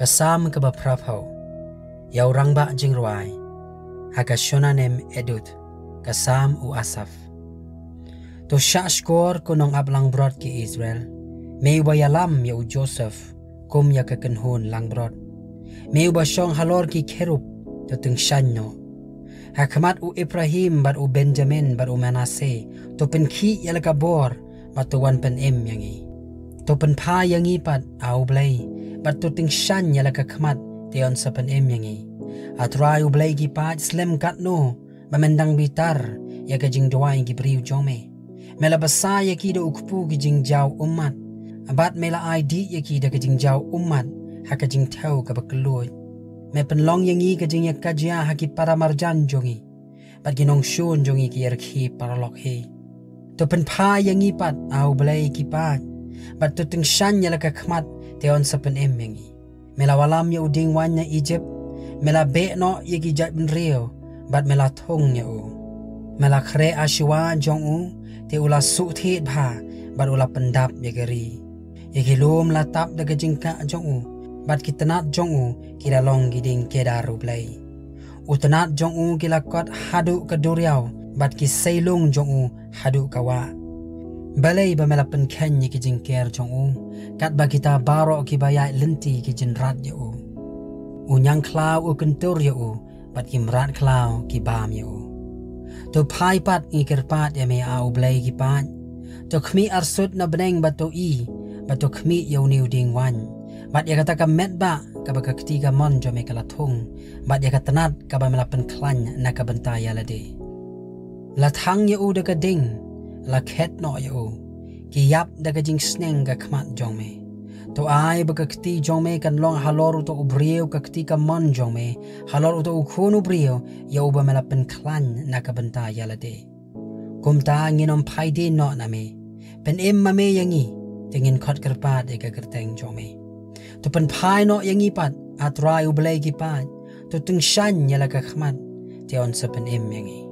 kasam ke baprapau yau rangba jing ruai haka shonanem edut kasam u asaf to shashkor kunong ablang brod ki Israel may wayalam ya u Joseph kum ya kekenhun lang brod may ba syong halor ki kerub to tung shanyo hakamat u Ibrahim bat u Benjamin bat u Manasseh to penki ya lakabor bat to wan pen em yangi to pen pa yangi pat au blay bat to ting shan ya lakakmat teon sa pen em yangi atrai u blay ki pat slem kat no mamendang bitar ya kajing doai ki briu jome mela basa ya ki do ukpu ki jing jaw umat abat mela ID ya ki da kajing jaw umat hakajing tau ka bakloy me penlong yangi kajing ya kajia haki para marjan jongi bat ginong shun jongi ki yarki para lokhe to pen pa yangi pat au blay ki pat bat to ting shan ya lakakmat teon sa pen em yangi mela walam ya uding wanya Egypt mela be no ya ki jat ben rio bat mela thong ya u mela khre ashwa jong u te ula su thit bha bat ula pendap ya gari ya ki lum la tap da kajing ka jong u bat kitanat jong u kira long giding kedaru blay utanat jong u kila kot hadu kaduriau bat ki seilung jong u hadu kawa balay ba mela pen ken ki jing ker jong u kat ba kita baro ki bayai lenti ki jin rat ya u unyang klau u kentur ya u bat ki mrat klau ki bam ya u to pai pat ikir pat ya me au blay ki pat to khmi arsut na beneng bat to i bat to khmi ya uniu ding wan bat ya kata ka met ba ka ba ketiga mon jo me kala thung bat ya katanat ka ba melapen klan na ka bentaya lade la thang ya u de ka ding la khet no ya u ki yap de ka jing sneng ka khmat jong me to ai ba ka kti jong me kan long halor to ubrieu ka kti ka mon jong me halor to khun ubrieu ya u ba melapen klan na ka bentaya lade kum ta nginom phai de no na me pen em ma me yangi tingin khot kerpa de ka kerteng jong me to pen phai no yangi pat atrai u blay ki pat to tung shan ya la ka khmat teon sa pen em yangi